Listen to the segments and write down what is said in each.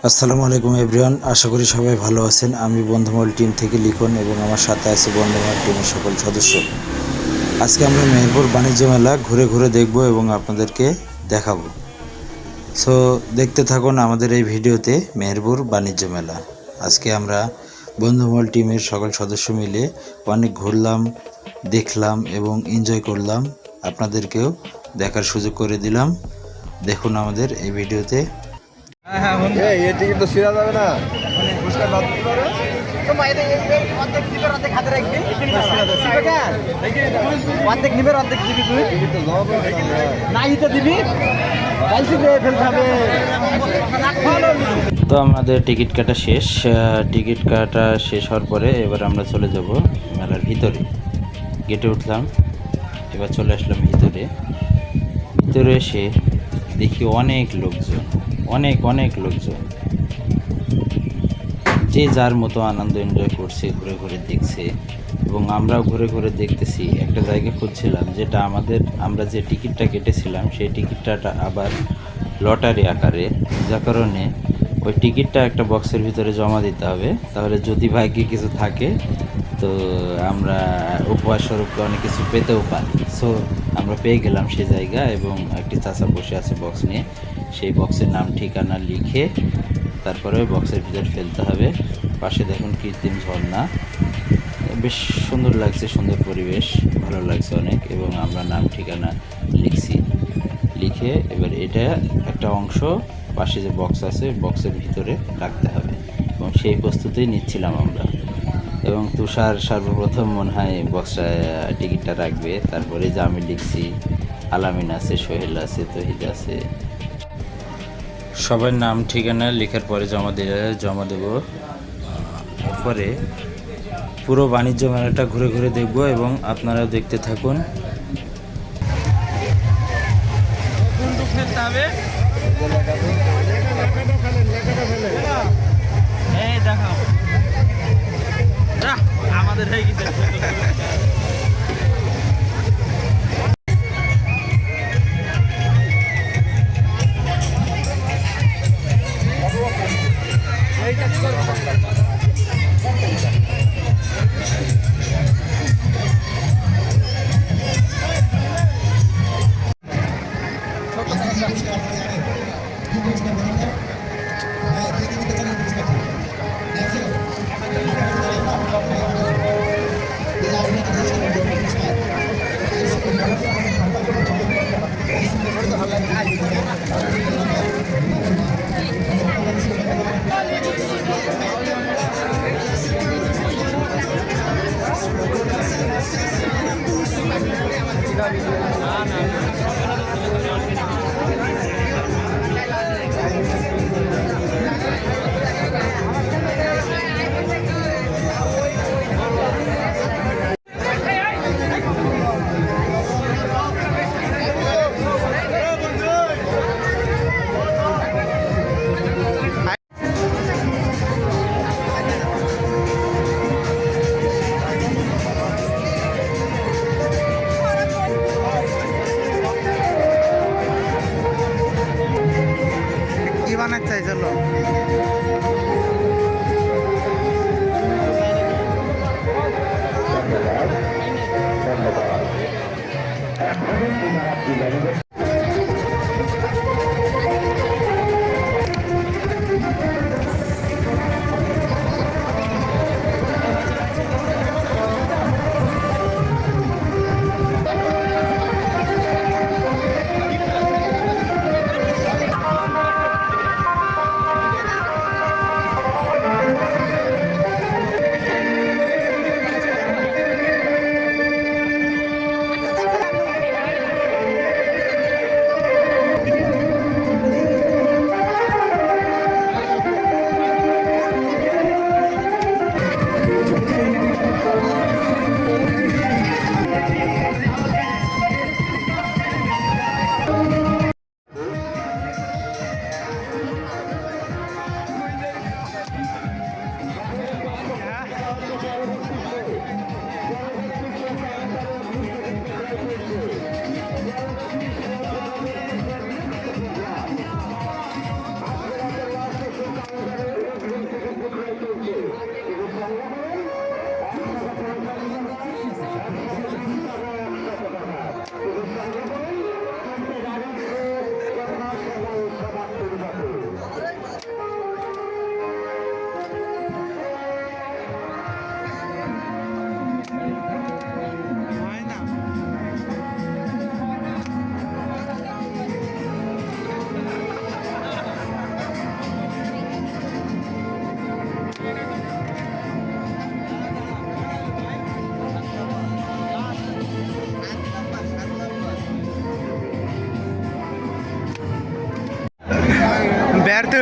আসসালামু আলাইকুম এভরিওয়ান, আশা করি সবাই ভালো আছেন। আমি বন্ধুমহল টিম থেকে লিখন এবং আমার সাথে আছে বন্ধুমহল টিমের সকল সদস্য। আজকে আমরা মেহেরপুর বাণিজ্য মেলা ঘুরে ঘুরে দেখব এবং আপনাদেরকে দেখাবো। সো দেখতে থাকুন আমাদের এই ভিডিওতে মেহেরপুর বাণিজ্য মেলা। আজকে আমরা বন্ধুমহল টিমের সকল সদস্য মিলে অনেক ঘুরলাম, দেখলাম এবং এনজয় করলাম। আপনাদেরকেও দেখার সুযোগ করে দিলাম। দেখুন আমাদের এই ভিডিওতে। এই টিকিট তো ছিঁড়া যাবে না, পুরস্কার বাদ দিতে পারে। অর্ধেক নিবে অর্ধেক দিবি তুই নাই তো দিবি তো আমাদের টিকিট কাটা শেষ। টিকিট কাটা শেষ হওয়ার পরে এবার আমরা চলে যাব মেলার ভিতরে। গেটে উঠলাম, এবার চলে আসলাম ভিতরে। ভিতরে এসে দেখি অনেক লোকজন, অনেক লোকজন, যে যার মতো আনন্দ এনজয় করছে, ঘুরে ঘুরে দেখছে এবং আমরাও ঘুরে ঘুরে দেখতেছি। একটা জায়গা খুঁজছিলাম যেটা আমরা যে টিকিটটা কেটেছিলাম সেই টিকিটটা আবার লটারি আকারে, যার কারণে ওই টিকিটটা একটা বক্সের ভিতরে জমা দিতে হবে। তাহলে যদি ভাগ্যে কিছু থাকে তো আমরা উপহার স্বরূপ অনেক কিছু পেতেও পারি। সো আমরা পেয়ে গেলাম সেই জায়গা এবং একটি চাচা বসে আছে বক্স নিয়ে। সেই বক্সের নাম ঠিকানা লিখে তারপরে বক্সের ভিতরে ফেলতে হবে। পাশে দেখুন কৃত্রিম ঝর্ণা, বেশ সুন্দর লাগছে, সুন্দর পরিবেশ, ভালো লাগছে অনেক। এবং আমরা নাম ঠিকানা লিখছি, লিখে এবার এটা একটা অংশ পাশে যে বক্স আছে বক্সের ভিতরে রাখতে হবে এবং সেই প্রস্তুতি নিচ্ছিলাম আমরা। এবং তুষার সর্বপ্রথম মনে হয় বক্সটা টিকিটটা রাখবে। তারপরে যে আমি লিখছি, আলামিন আছে, সোহেল আছে, তহিদ আছে, সবার নাম ঠিকানা লেখার পরে জমা দেব। এরপরে পুরো বাণিজ্য মেলাটা ঘুরে ঘুরে দেখব এবং আপনারাও দেখতে থাকুন। আমাদের হয়ে গেছে কি বানাতে চাইছিল।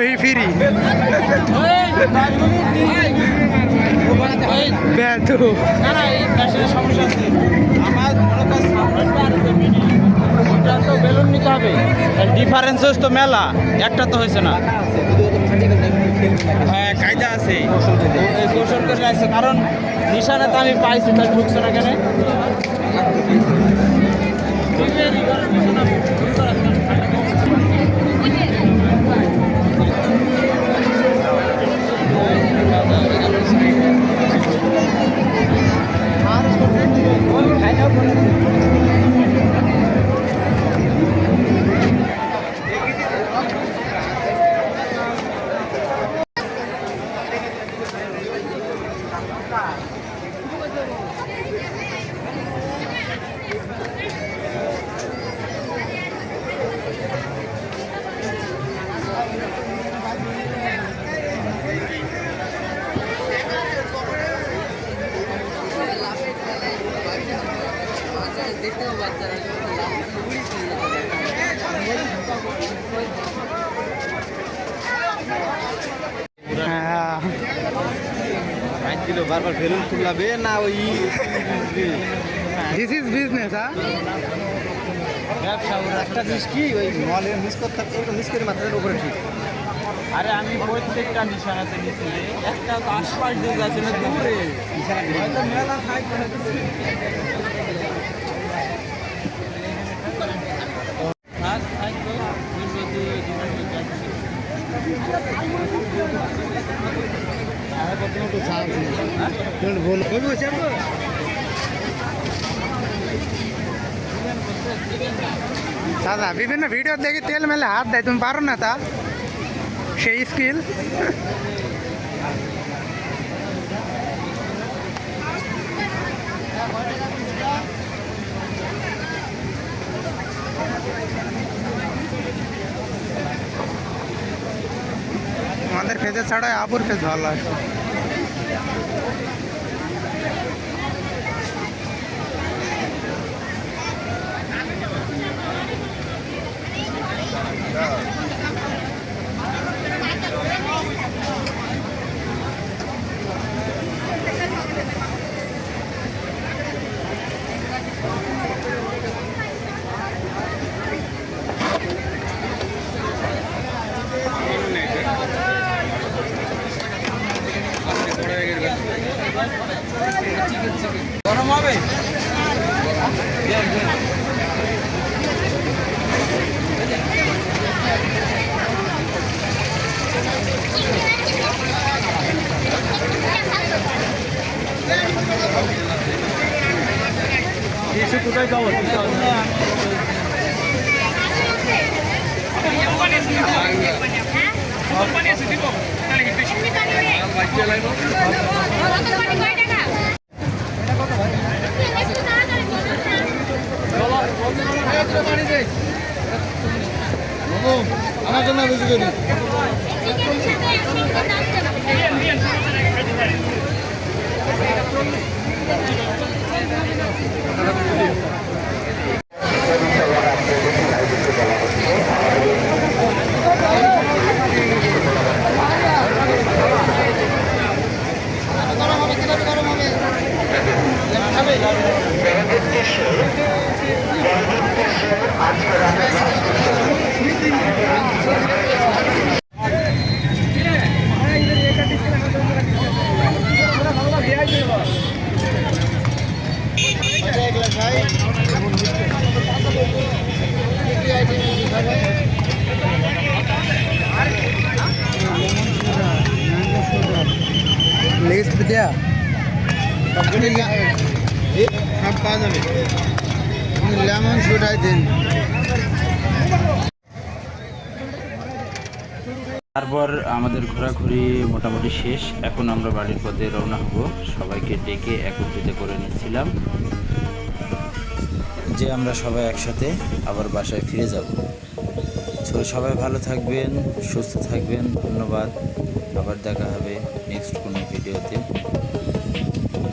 ही फ्री बैठो না না এই মেশিনের সমস্যা আছে আমার মনে কর ওটা তো বেলুন নিতে হবে ডিফারেন্স তো মেলা একটা তো হয়েছে না হ্যাঁ কায়দা আছে কৌশল করে আসছে কারণ নিশানা তো আমি পাইছি তাই ঢুকছে না কেন বারবার বেলুন খুললাবে না ওই दिस इज बिजनेस हाँ ব্যবসা একটা জিনিস কি ওই মলে মিস করতে থাকতে মিস করে মাথার উপরে ঠিক আরে আমি প্রত্যেকটা নিশানাতে নিচ্ছি একটা তো আশপাশ দিয়ে যাচ্ছে না দূরে হয়তো মেলা থাকবে না दादा विभिन्न वीडियो देखी तेल मेले हाथ दे तुम पारो ना था से स्किल আমাদের ফেজে ছাড়া আপুর ফেজ ভালো আছে গরম হবে কোথায় যাবো আমার জন্য বুঝি করি लिस्ट दिया সব পাওয়া যাবে লেমন সুটাই দিন তারপর আমাদের ঘোরাঘুরি মোটামুটি শেষ এখন আমরা বাড়ির পথে রওনা হব সবাইকে ডেকে একত্রিত করে নিচ্ছিলাম যে আমরা সবাই একসাথে আবার বাসায় ফিরে যাব তো সবাই ভালো থাকবেন সুস্থ থাকবেন ধন্যবাদ আবার দেখা হবে নেক্সট কোনো ভিডিওতে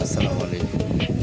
আসসালামু আলাইকুম